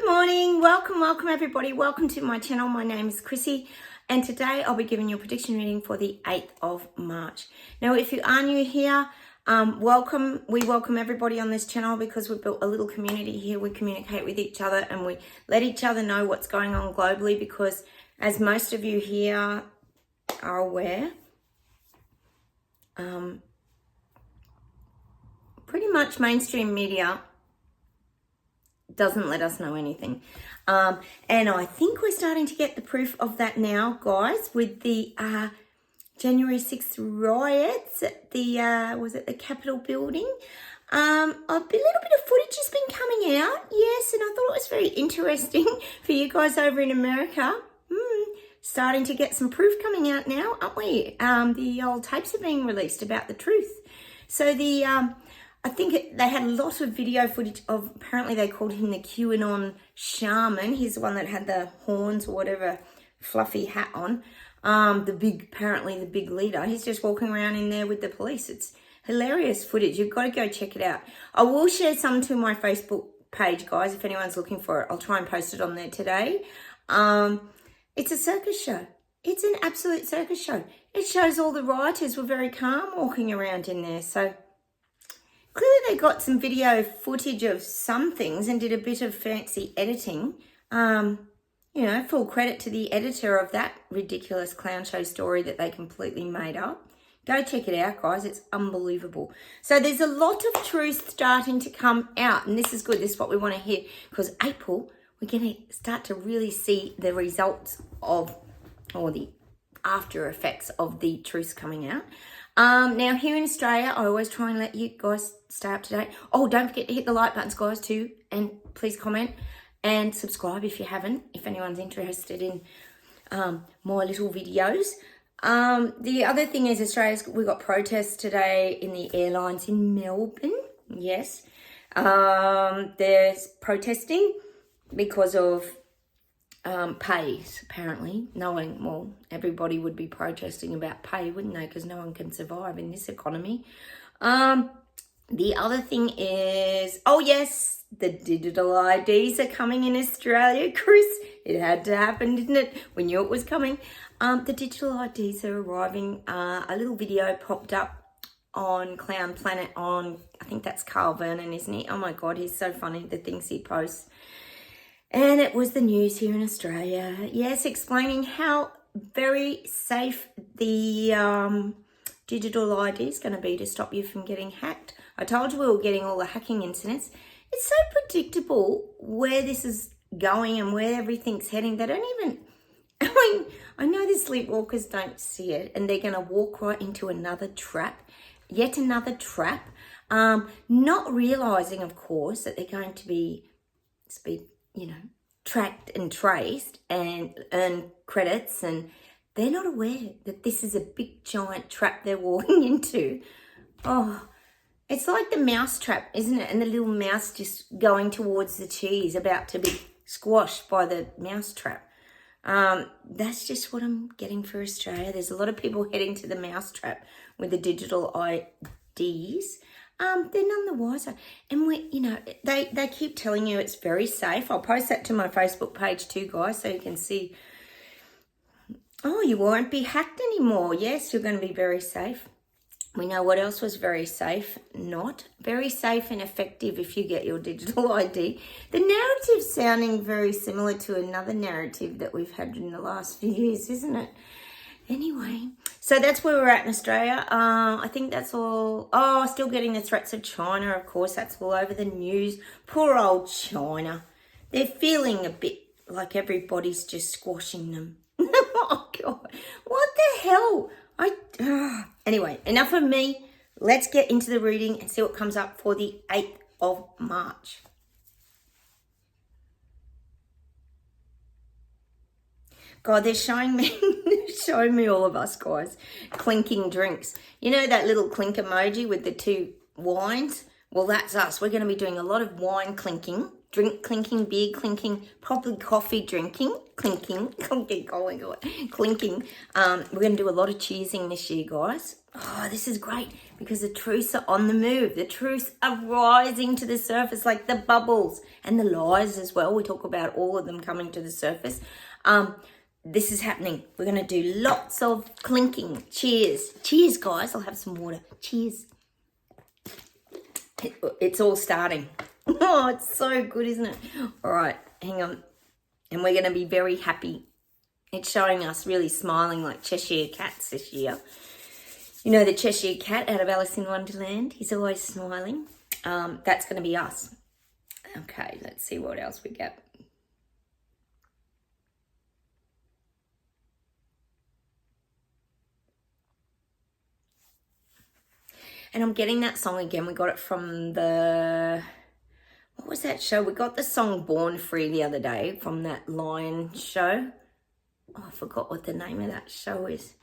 Good morning, welcome everybody, welcome to my channel. My name is Chrissy and today I'll be giving you a prediction reading for the 8th of March. Now if you are new here, welcome. We welcome everybody on this channel because we've built a little community here. We communicate with each other and we let each other know what's going on globally because as most of you here are aware, pretty much mainstream media doesn't let us know anything. And I think we're starting to get the proof of that now, guys, with the January 6th riots at the, was it the Capitol building? A little bit of footage has been coming out, yes, and I thought it was very interesting for you guys over in America. Starting to get some proof coming out now, aren't we? The old tapes are being released about the truth. So I think they had a lot of video footage of, apparently they called him the QAnon shaman. He's the one that had the horns or whatever fluffy hat on. Apparently the big leader. He's just walking around in there with the police. It's hilarious footage. You've got to go check it out. I will share some to my Facebook page, guys, if anyone's looking for it. I'll try and post it on there today. It's a circus show. It's an absolute circus show. It shows all the rioters were very calm walking around in there. So clearly they got some video footage of some things and did a bit of fancy editing. You know, full credit to the editor of that ridiculous clown show story that they completely made up. Go check it out, guys. It's unbelievable. So there's a lot of truth starting to come out, and this is good. This is what we want to hear because April, we're going to start to really see the results of, or the after effects of the truths coming out. Now here in Australia, I always try and let you guys stay up to date. Oh, don't forget to hit the like buttons, guys, too. And please comment and subscribe if you haven't, if anyone's interested in more little videos. The other thing is we got protests today in the airlines in Melbourne. Yes. There's protesting because of pays, apparently. Well, everybody would be protesting about pay, wouldn't they? Because no one can survive in this economy. The other thing is, oh yes, the digital IDs are coming in Australia, Chris. It had to happen, didn't it? We knew it was coming. The digital IDs are arriving. A little video popped up on Clown Planet on, I think that's Carl Vernon, isn't he? Oh my God, he's so funny, the things he posts. And it was the news here in Australia. Yes, explaining how very safe the digital ID is going to be to stop you from getting hacked. I told you we were getting all the hacking incidents. It's so predictable where this is going and where everything's heading. They don't even, I know the sleepwalkers don't see it and they're going to walk right into another trap, yet another trap, not realising, of course, that they're going to be tracked and traced and earn credits, and they're not aware that this is a big giant trap they're walking into. Oh, it's like the mouse trap, isn't it? And the little mouse just going towards the cheese, about to be squashed by the mouse trap. That's just what I'm getting for Australia. There's a lot of people heading to the mouse trap with the digital IDs. They're none the wiser. And they keep telling you it's very safe. I'll post that to my Facebook page too, guys, so you can see. Oh, you won't be hacked anymore. Yes, you're going to be very safe. We know what else was very safe. Not very safe and effective if you get your digital ID. The narrative's sounding very similar to another narrative that we've had in the last few years, isn't it? Anyway, so that's where we're at in Australia. I think that's all. Oh, still getting the threats of China, of course. That's all over the news. Poor old China. They're feeling a bit like everybody's just squashing them. Oh, God. What the hell? Anyway, enough of me. Let's get into the reading and see what comes up for the 8th of March. God, they're showing me all of us, guys, clinking drinks. You know that little clink emoji with the two wines? Well, that's us. We're going to be doing a lot of wine clinking drink clinking, beer clinking, probably coffee drinking, clinking. We're going to do a lot of cheersing this year, guys. Oh, this is great because the truths are on the move. The truths are rising to the surface like the bubbles, and the lies as well. We talk about all of them coming to the surface. This is happening. We're going to do lots of clinking. Cheers. Cheers, guys. I'll have some water. Cheers. It's all starting. Oh, it's so good, isn't it? All right, hang on. And we're going to be very happy. It's showing us really smiling like Cheshire cats this year. You know the Cheshire cat out of Alice in Wonderland? He's always smiling. That's going to be us. Okay, let's see what else we get. And I'm getting that song again. We got it from the... What was that show? We got the song Born Free the other day from that Lion show. Oh, I forgot what the name of that show is.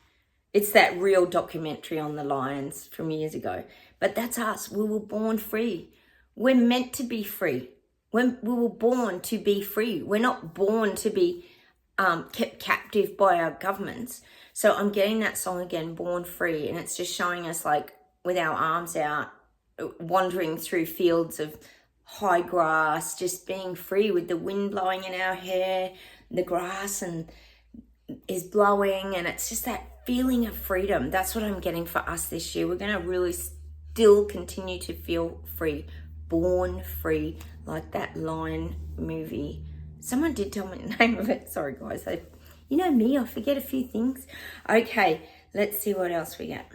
It's that real documentary on the lions from years ago. But that's us. We were born free. We're meant to be free. We were born to be free. We're not born to be kept captive by our governments. So I'm getting that song again, Born Free. And it's just showing us like with our arms out, wandering through fields of high grass, just being free with the wind blowing in our hair, the grass is blowing, and it's just that feeling of freedom. That's what I'm getting for us this year. We're going to really still continue to feel free, born free, like that Lion movie. Someone did tell me the name of it. Sorry, guys. You know me, I forget a few things. Okay, let's see what else we get.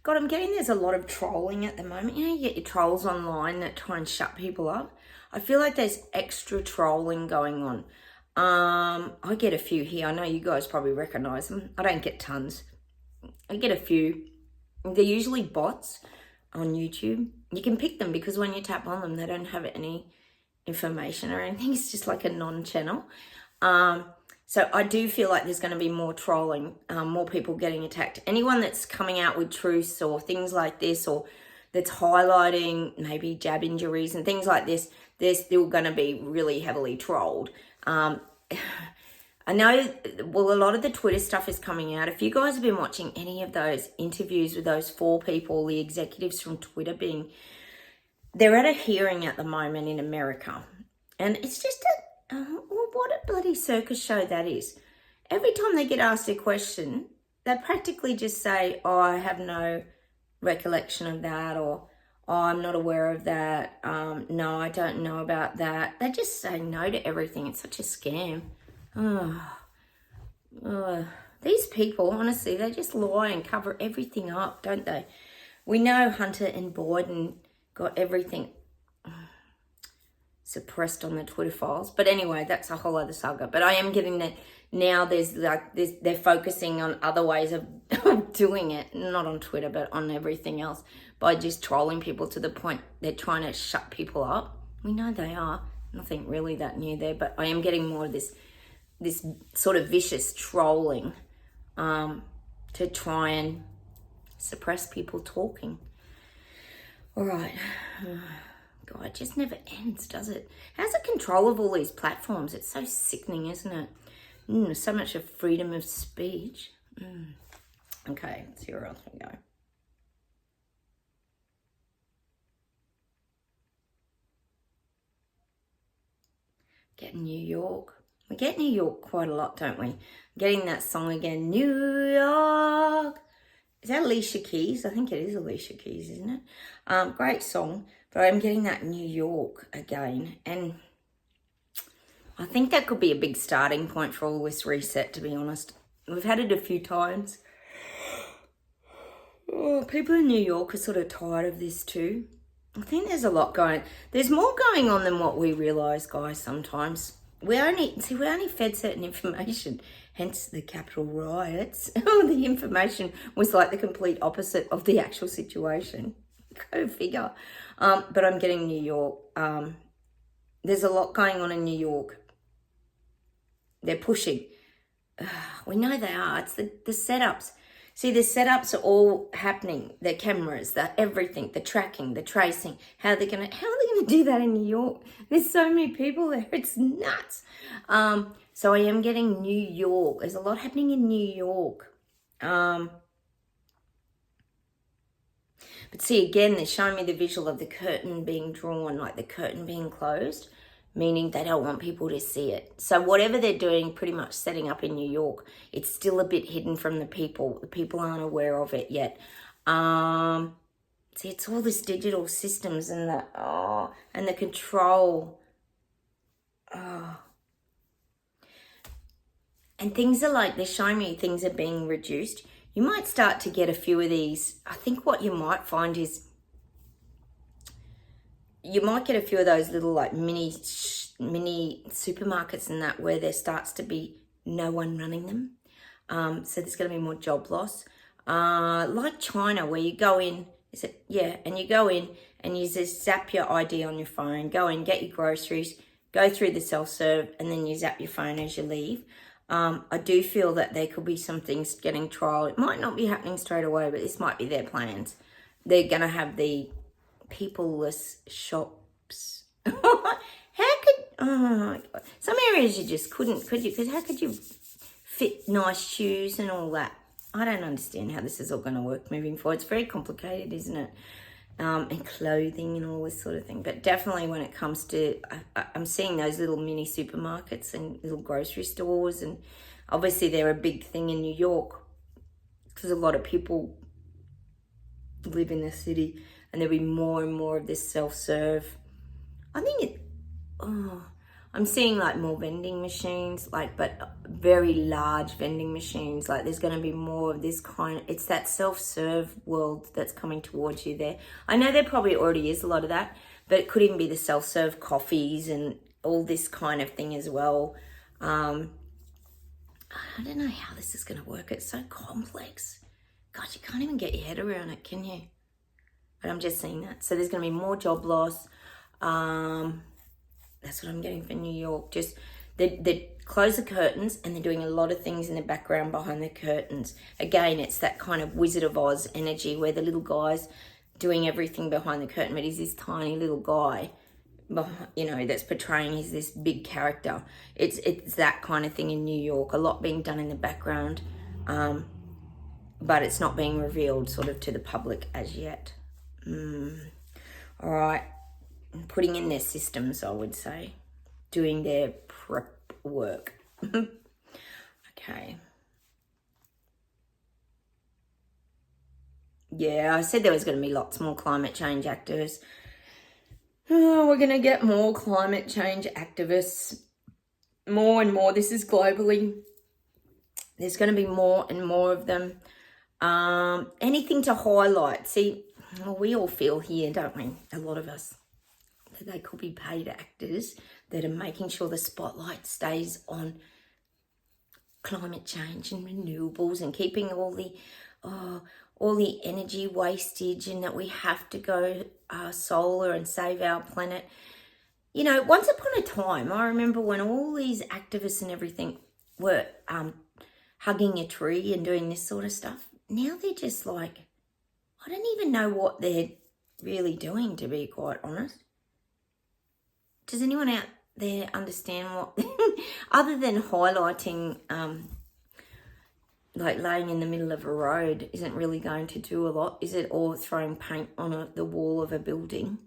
God, I'm getting there's a lot of trolling at the moment. You know, you get your trolls online that try and shut people up. I feel like there's extra trolling going on. I get a few here. I know you guys probably recognize them. I don't get tons. I get a few. They're usually bots on YouTube. You can pick them because when you tap on them, they don't have any information or anything. It's just like a non-channel. So I do feel like there's going to be more trolling, more people getting attacked. Anyone that's coming out with truths or things like this, or that's highlighting maybe jab injuries and things like this, they're still going to be really heavily trolled. I know, well, a lot of the Twitter stuff is coming out. If you guys have been watching any of those interviews with those 4 people, the executives from Twitter they're at a hearing at the moment in America. And it's just what a bloody circus show that is. Every time they get asked a question, they practically just say, oh, I have no recollection of that, or oh, I'm not aware of that. No, I don't know about that. They just say no to everything. It's such a scam. These people, honestly, they just lie and cover everything up, don't they? We know Hunter and Biden got everything suppressed on the Twitter files. But anyway, that's a whole other saga. But I am getting that now they're focusing on other ways of doing it, not on Twitter, but on everything else, by just trolling people to the point they're trying to shut people up. We know they are. Nothing really that new there, but I am getting more of this sort of vicious trolling to try and suppress people talking. All right. God, it just never ends, does it? How's the control of all these platforms? It's so sickening, isn't it? So much of freedom of speech. Okay, let's see where else we go. Get New York. We get New York quite a lot, don't we? Getting that song again, New York. Is that Alicia Keys? I think it is Alicia Keys, isn't it? Great song. But I'm getting that New York again. And I think that could be a big starting point for all this reset, to be honest. We've had it a few times. Oh, people in New York are sort of tired of this too. I think there's a lot going... There's more going on than what we realise, guys, sometimes. We only fed certain information, hence the Capitol riots. The information was like the complete opposite of the actual situation. Go figure. But I'm getting New York. There's a lot going on in New York. They're pushing. We know they are. It's the setups. See, the setups are all happening. The cameras, the everything, the tracking, the tracing. How are they gonna do that in New York? There's so many people there. It's nuts. So I am getting New York. There's a lot happening in New York. But see, again, they're showing me the visual of the curtain being drawn, like the curtain being closed, meaning they don't want people to see it. So whatever they're doing, pretty much setting up in New York, it's still a bit hidden from the people. The people aren't aware of it yet. See, it's all this digital systems and the control. And things are like, they're showing me things are being reduced. You might start to get a few of these. I think what you might find is you might get a few of those little like mini supermarkets and that, where there starts to be no one running them. So there's going to be more job loss. Like China, where you go in, and you go in and you just zap your ID on your phone, go in, get your groceries, go through the self-serve, and then you zap your phone as you leave. I do feel that there could be some things getting trial. It might not be happening straight away, but this might be their plans. They're going to have the peopleless shops. Some areas you just couldn't, could you? Because how could you fit nice shoes and all that? I don't understand how this is all going to work moving forward. It's very complicated, isn't it? And clothing and all this sort of thing. But definitely when it comes to, I'm seeing those little mini supermarkets and little grocery stores, and obviously they're a big thing in New York because a lot of people live in the city, and there'll be more and more of this self-serve. I think I'm seeing like more vending machines, but very large vending machines. Like there's going to be more of this kind of, it's that self-serve world that's coming towards you there. I know there probably already is a lot of that, but it could even be the self-serve coffees and all this kind of thing as well. I don't know how this is going to work. It's so complex. God, you can't even get your head around it, can you? But I'm just seeing that. So there's going to be more job loss. That's what I'm getting for New York. Just they close the curtains, and they're doing a lot of things in the background behind the curtains. Again, it's that kind of Wizard of Oz energy where the little guy's doing everything behind the curtain, but he's this tiny little guy, that's portraying he's this big character. It's that kind of thing in New York. A lot being done in the background, but it's not being revealed sort of to the public as yet. All right. Putting in their systems, I would say. Doing their prep work. Okay. Yeah, I said there was going to be lots more climate change activists. Oh, we're going to get more climate change activists. More and more. This is globally. There's going to be more and more of them. Anything to highlight. See, we all feel here, don't we? A lot of us. That they could be paid actors that are making sure the spotlight stays on climate change and renewables and keeping all the energy wastage, and that we have to go solar and save our planet. Once upon a time, I remember when all these activists and everything were hugging a tree and doing this sort of stuff. Now they're just like, I don't even know what they're really doing, to be quite honest. Does anyone out there understand what, other than highlighting, like laying in the middle of a road isn't really going to do a lot, is it? Or throwing paint on the wall of a building?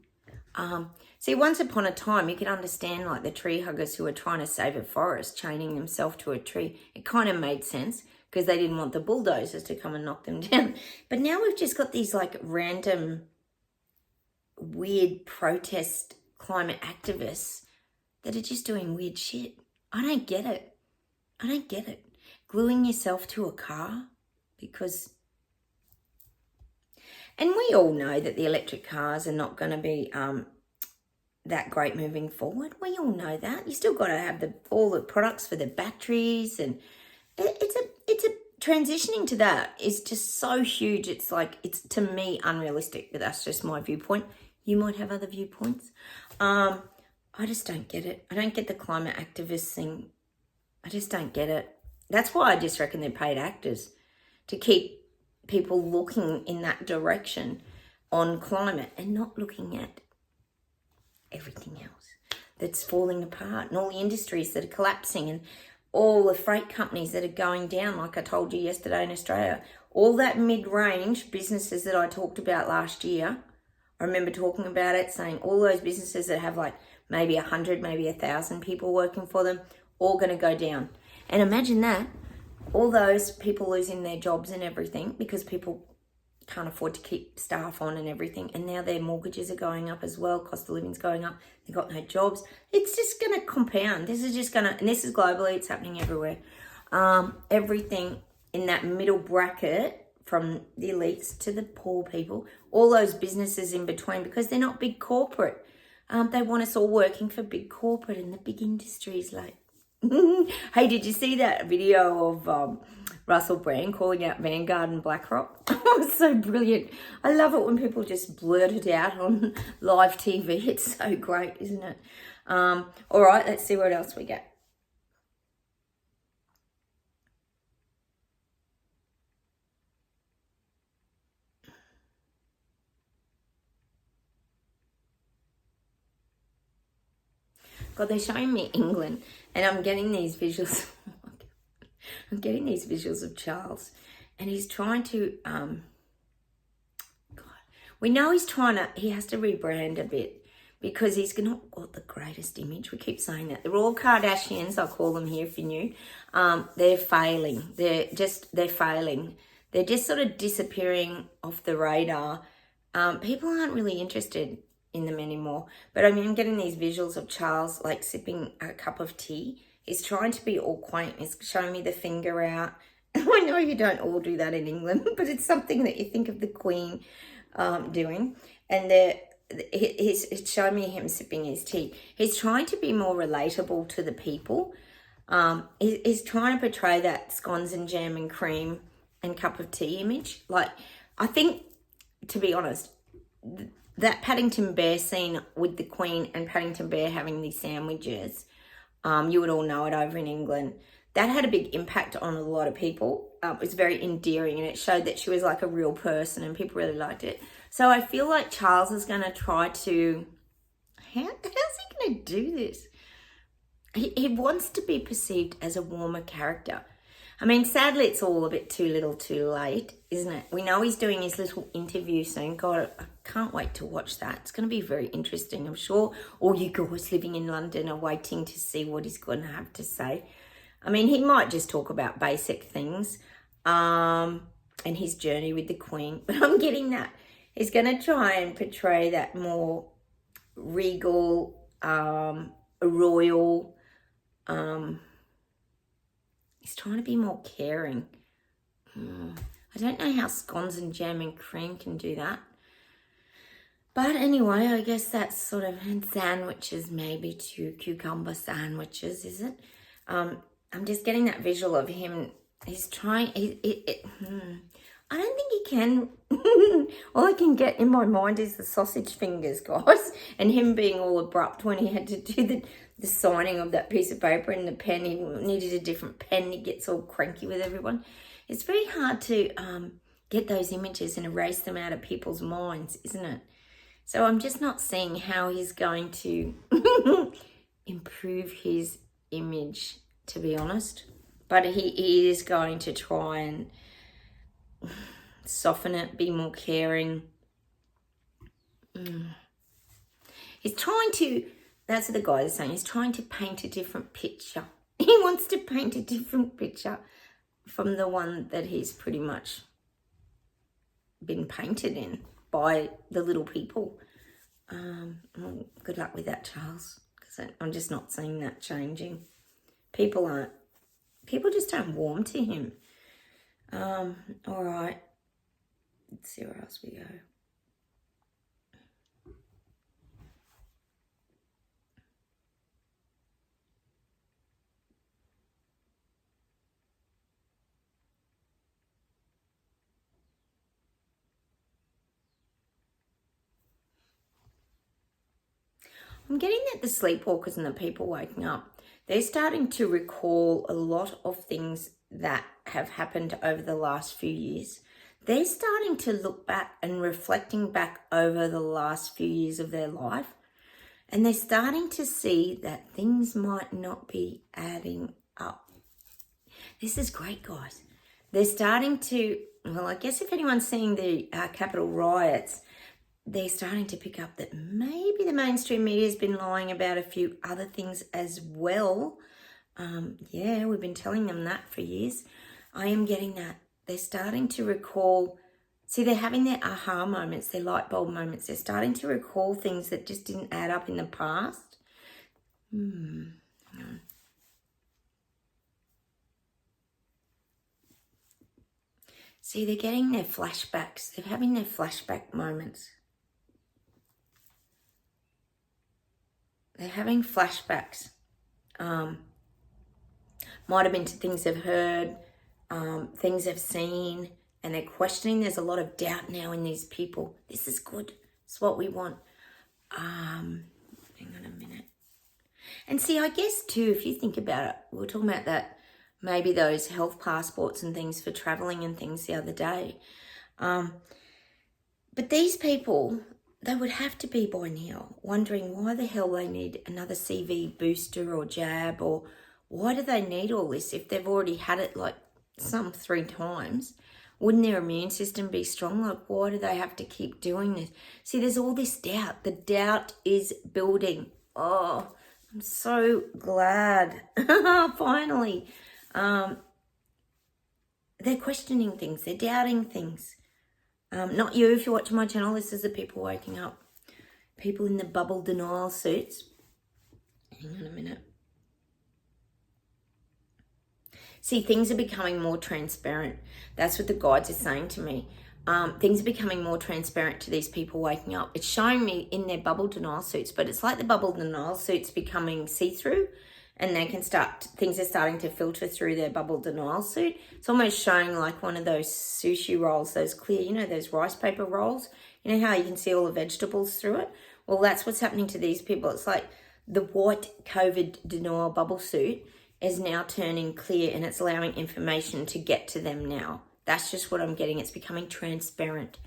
See, once upon a time, you could understand like the tree huggers who were trying to save a forest, chaining themselves to a tree. It kind of made sense because they didn't want the bulldozers to come and knock them down. But now we've just got these like random weird protest climate activists that are just doing weird shit. I don't get it. Gluing yourself to a car because... And we all know that the electric cars are not going to be that great moving forward. We all know that. You still got to have all the products for the batteries, and it's a transitioning to that is just so huge. It's like, it's to me unrealistic, but that's just my viewpoint. You might have other viewpoints. I just don't get it. I don't get the climate activist thing. I just don't get it. That's why I just reckon they're paid actors, to keep people looking in that direction on climate and not looking at everything else that's falling apart, and all the industries that are collapsing, and all the freight companies that are going down, like I told you yesterday in Australia. All that mid-range businesses that I talked about last year, I remember talking about it, saying all those businesses that have like maybe 100, maybe 1,000 people working for them, all going to go down. And imagine that, all those people losing their jobs and everything because people can't afford to keep staff on and everything. And now their mortgages are going up as well. Cost of living's going up. They've got no jobs. It's just going to compound. This is just going to, and this is globally, it's happening everywhere. Everything in that middle bracket, from the elites to the poor people, all those businesses in between, because they're not big corporate. They want us all working for big corporate and the big industries. Like, hey, did you see that video of Russell Brand calling out Vanguard and BlackRock? It was so brilliant. I love it when people just blurt it out on live TV. It's so great, isn't it? All right, let's see what else we get. God, they're showing me England, and I'm getting these visuals. I'm getting these visuals of Charles, and he's trying to, God, we know he has to rebrand a bit, because he's not got the greatest image. We keep saying that. They're all Kardashians, I'll call them here if you're new. They're failing. They're failing. They're just sort of disappearing off the radar. People aren't really interested in them anymore. But I mean, I'm getting these visuals of Charles like sipping a cup of tea. He's trying to be all quaint. He's showing me the finger out. I know you don't all do that in England, but it's something that you think of the Queen doing. And he's showing me him sipping his tea. He's trying to be more relatable to the people. He's trying to portray that scones and jam and cream and cup of tea image. Like, I think, to be honest, that Paddington Bear scene with the Queen and Paddington Bear having these sandwiches, you would all know it over in England, that had a big impact on a lot of people. It was very endearing, and it showed that she was like a real person, and people really liked it. So I feel like Charles is going to try to, how's he going to do this? He wants to be perceived as a warmer character. I mean, sadly, it's all a bit too little too late, isn't it? We know he's doing his little interview soon. God, I can't wait to watch that. It's going to be very interesting. I'm sure all you guys living in London are waiting to see what he's going to have to say. I mean, he might just talk about basic things and his journey with the Queen. But I'm getting that. He's going to try and portray that more regal, royal, he's trying to be more caring. I don't know how scones and jam and cream can do that. But anyway, I guess that's sort of, and sandwiches, maybe 2 cucumber sandwiches, is it? I'm just getting that visual of him. He's trying, I don't think he can. All I can get in my mind is the sausage fingers, guys, and him being all abrupt when he had to do the signing of that piece of paper and the pen. He needed a different pen. He gets all cranky with everyone. It's very hard to get those images and erase them out of people's minds, isn't it? So I'm just not seeing how he's going to improve his image, to be honest. But he is going to try and soften it, be more caring. He's trying to, that's what the guy is saying, he's trying to paint a different picture. He wants to paint a different picture from the one that he's pretty much been painted in by the little people. Well, good luck with that, Charles, because I'm just not seeing that changing. People just don't warm to him. All right. Let's see where else we go. I'm getting that the sleepwalkers and the people waking up, they're starting to recall a lot of things that have happened over the last few years. They're starting to look back and reflecting back over the last few years of their life. And they're starting to see that things might not be adding up. This is great, guys. They're starting to, well, I guess if anyone's seeing the Capitol riots, they're starting to pick up that maybe the mainstream media has been lying about a few other things as well. Yeah, we've been telling them that for years. I am getting that. They're starting to recall, see, they're having their aha moments, their light bulb moments. They're starting to recall things that just didn't add up in the past. Hang on. See, they're getting their flashbacks. They're having their flashback moments. They're having flashbacks. Might have been to things they've heard, things they've seen, and they're questioning. There's a lot of doubt now in these people. This is good. It's what we want. Hang on a minute. And see, I guess too, if you think about it, we were talking about that, maybe those health passports and things for traveling and things the other day. But these people, they would have to be by now wondering why the hell they need another CV booster or jab, or why do they need all this if they've already had it like some 3 times? Wouldn't their immune system be strong? Like, why do they have to keep doing this? See, there's all this doubt. The doubt is building. Oh, I'm so glad. Finally. They're questioning things. They're doubting things. Not you, if you're watching my channel. This is the people waking up. People in the bubble denial suits. Hang on a minute. See, things are becoming more transparent. That's what the guides are saying to me. Things are becoming more transparent to these people waking up. It's showing me in their bubble denial suits, but it's like the bubble denial suits becoming see-through, and they can things are starting to filter through their bubble denial suit. It's almost showing like one of those sushi rolls, those clear, you know, those rice paper rolls. You know how you can see all the vegetables through it? Well, that's what's happening to these people. It's like the white COVID denial bubble suit is now turning clear, and it's allowing information to get to them now. That's just what I'm getting. It's becoming transparent.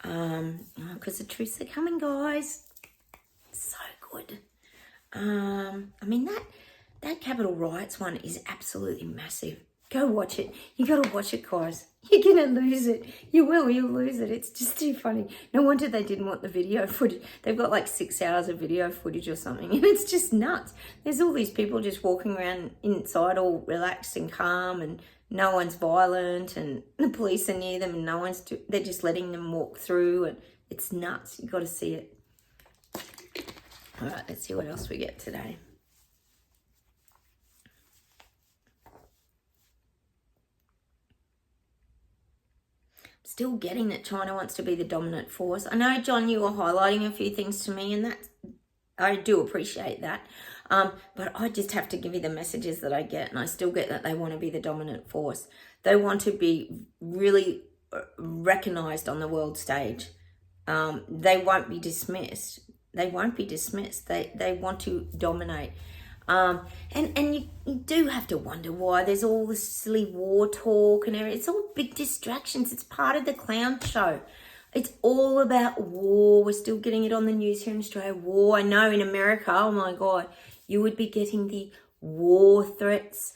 Because the truths are coming, guys. So good. I mean, that Capitol Riots one is absolutely massive. Go watch it. You got to watch it, guys. You're going to lose it. You will. You'll lose it. It's just too funny. No wonder they didn't want the video footage. They've got like 6 hours of video footage or something. And it's just nuts. There's all these people just walking around inside all relaxed and calm, and no one's violent, and the police are near them, and they're just letting them walk through. And it's nuts. You got to see it. All right, let's see what else we get today. Still getting that China wants to be the dominant force. I know, John, you were highlighting a few things to me, and that I do appreciate that. But I just have to give you the messages that I get, and I still get that they want to be the dominant force. They want to be really recognized on the world stage. They won't be dismissed. They won't be dismissed. They want to dominate. And you do have to wonder why there's all this silly war talk and everything. It's all big distractions. It's part of the clown show. It's all about war. We're still getting it on the news here in Australia. War. I know in America, oh my God, you would be getting the war threats.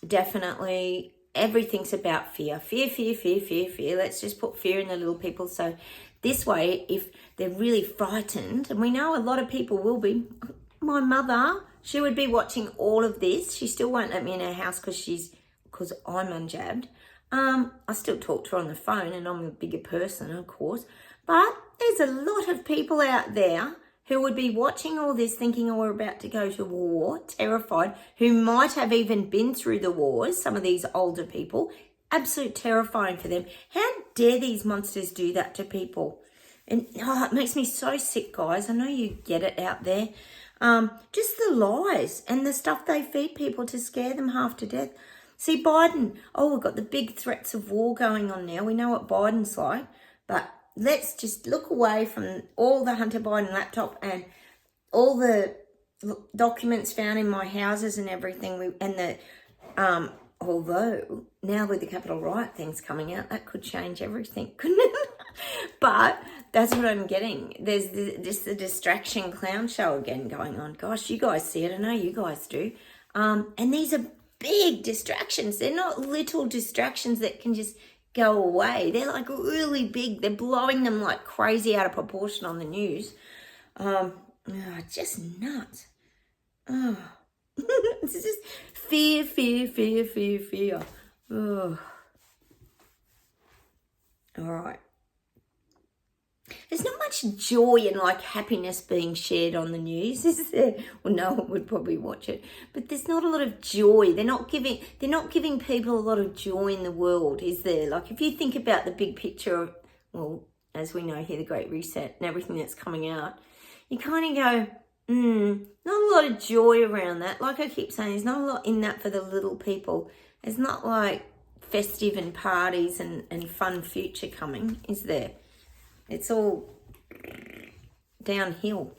Definitely everything's about fear. Fear, fear, fear, fear, fear. Let's just put fear in the little people. So this way, if they're really frightened, and we know a lot of people will be. My mother, she would be watching all of this. She still won't let me in her house because I'm unjabbed. I still talk to her on the phone, and I'm a bigger person, of course. But there's a lot of people out there who would be watching all this thinking, oh, we're about to go to war, terrified, who might have even been through the wars, some of these older people. Absolute terrifying for them. How dare these monsters do that to people? And it makes me so sick, guys. I know you get it out there. Just the lies and the stuff they feed people to scare them half to death. See, Biden, we've got the big threats of war going on now. We know what Biden's like, but let's just look away from all the Hunter Biden laptop and all the documents found in my houses and everything, although now with the Capitol riot things coming out, that could change everything, couldn't it? But that's what I'm getting. There's just the distraction clown show again going on. Gosh, you guys see it. I know you guys do. And these are big distractions. They're not little distractions that can just go away. They're like really big. They're blowing them like crazy out of proportion on the news. Just nuts. Oh, it's just fear. Oh. All right. There's not much joy and like happiness being shared on the news, is there? Well, no one would probably watch it, but there's not a lot of joy. They're not giving people a lot of joy in the world, is there? Like if you think about the big picture of, well, as we know here, the Great Reset and everything that's coming out, you kind of go, not a lot of joy around that. Like I keep saying, there's not a lot in that for the little people. It's not like festive and parties and fun future coming, is there? It's all downhill.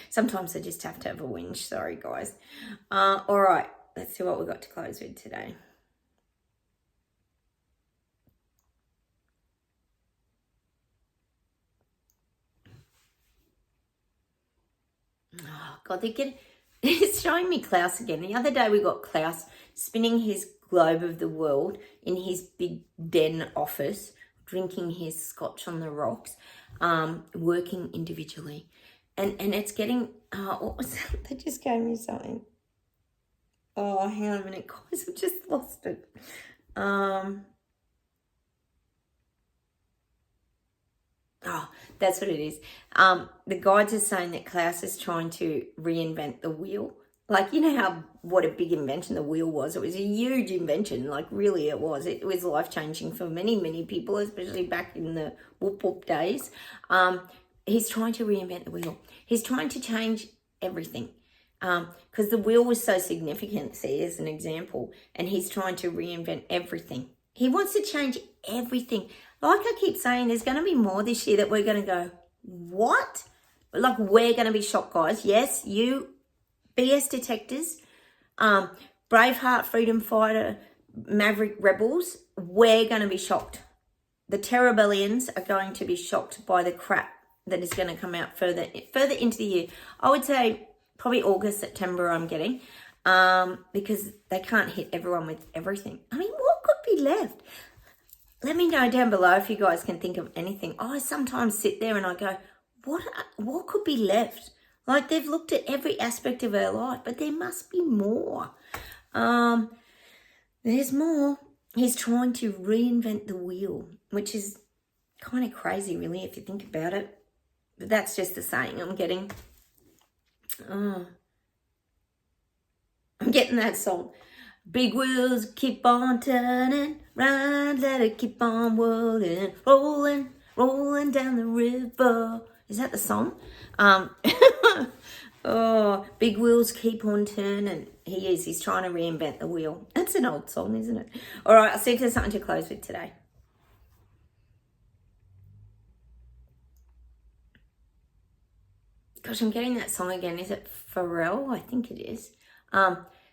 Sometimes I just have to have a whinge. Sorry, guys. All right, let's see what we've got to close with today. Oh, God, it's showing me Klaus again. The other day we got Klaus spinning his globe of the world in his big den office, drinking his scotch on the rocks, working individually. And it's getting, what was that? They just gave me something. Oh, hang on a minute, guys, I've just lost it. Oh, that's what it is. The guides are saying that Klaus is trying to reinvent the wheel. Like, you know what a big invention the wheel was. It was a huge invention. Like, really it was. It was life-changing for many, many people, especially back in the whoop-whoop days. He's trying to reinvent the wheel. He's trying to change everything. Because the wheel was so significant, see, as an example. And he's trying to reinvent everything. He wants to change everything. Like I keep saying, there's going to be more this year that we're going to go, what? Like, we're going to be shocked, guys. Yes, you BS detectors, Braveheart, Freedom Fighter, Maverick Rebels, we're going to be shocked. The Terrabellions are going to be shocked by the crap that is going to come out further into the year. I would say probably August, September I'm getting, because they can't hit everyone with everything. I mean, what could be left? Let me know down below if you guys can think of anything. I sometimes sit there and I go, what could be left? Like, they've looked at every aspect of our life, but there must be more. There's more. He's trying to reinvent the wheel, which is kind of crazy, really, if you think about it. But that's just the saying I'm getting. I'm getting that song. Big wheels keep on turning, round, let it keep on whirling, rolling down the river. Is that the song? Oh, big wheels keep on turning. He's trying to reinvent the wheel. That's an old song, isn't it? All right, I'll see if there's something to close with today. Gosh, I'm getting that song again. Is it Pharrell? I think it is.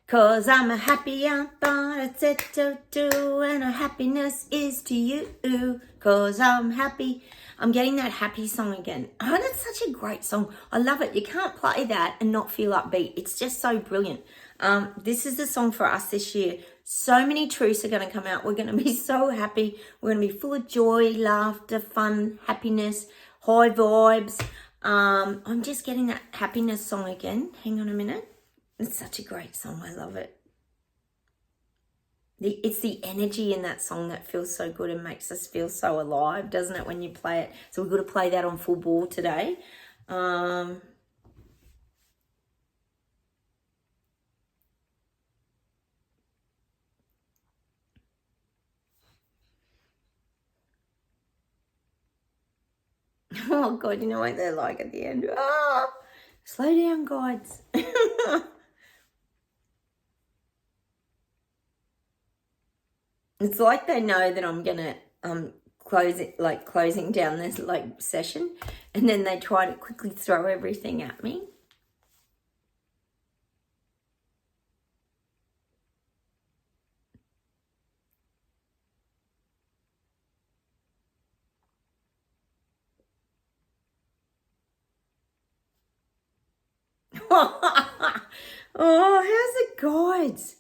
Cause I'm a happy aunt, and a happiness is to you. Cause I'm happy. I'm getting that happy song again. Oh, that's such a great song. I love it. You can't play that and not feel upbeat. It's just so brilliant. This is the song for us this year. So many truths are going to come out. We're going to be so happy. We're going to be full of joy, laughter, fun, happiness, high vibes. I'm just getting that happiness song again. Hang on a minute. It's such a great song. I love it. It's the energy in that song that feels so good and makes us feel so alive, doesn't it, when you play it? So we've got to play that on full bore today. Oh, God, you know what they're like at the end. Oh, slow down, guides. It's like they know that I'm going to closing down this like session, and then they try to quickly throw everything at me. Oh, how's it, guys?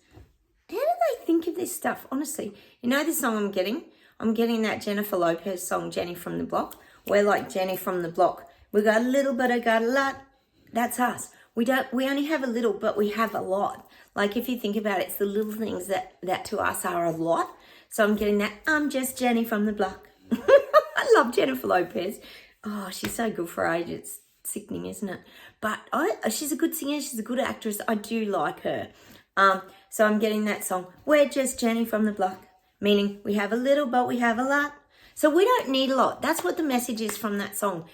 How do they think of this stuff? Honestly, you know this song I'm getting? I'm getting that Jennifer Lopez song, Jenny from the Block. We're like Jenny from the Block. We got a little, but I got a lot. That's us. We only have a little, but we have a lot. Like if you think about it, it's the little things that to us are a lot. So I'm getting that, I'm just Jenny from the Block. I love Jennifer Lopez. Oh, she's so good for age. It's sickening, isn't it? But she's a good singer. She's a good actress. I do like her. So I'm getting that song. We're just Jenny from the Block. Meaning we have a little, but we have a lot. So we don't need a lot. That's what the message is from that song.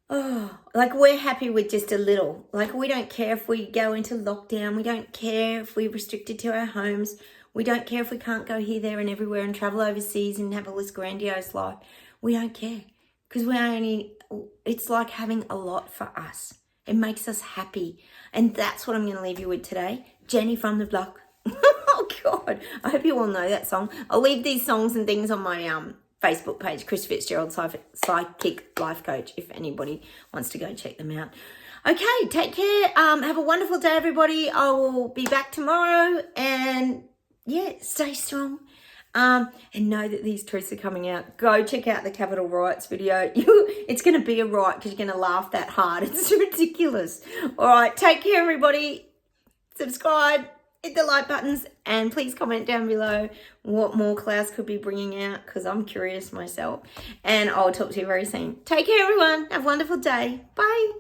Like we're happy with just a little. Like we don't care if we go into lockdown. We don't care if we're restricted to our homes. We don't care if we can't go here, there and everywhere and travel overseas and have all this grandiose life. We don't care. Because it's like having a lot for us. It makes us happy. And that's what I'm going to leave you with today. Jenny from the Block. Oh, God. I hope you all know that song. I'll leave these songs and things on my Facebook page, Chrissy Fitzgerald Psychic Life Coach, if anybody wants to go check them out. Okay, take care. Have a wonderful day, everybody. I will be back tomorrow. And, yeah, stay strong. And know that these truths are coming out. Go check out the Capitol Riots video. It's going to be a riot because you're going to laugh that hard. It's ridiculous. All right, take care, everybody. Subscribe, hit the like buttons, and please comment down below what more Klaus could be bringing out because I'm curious myself. And I'll talk to you very soon. Take care, everyone. Have a wonderful day. Bye.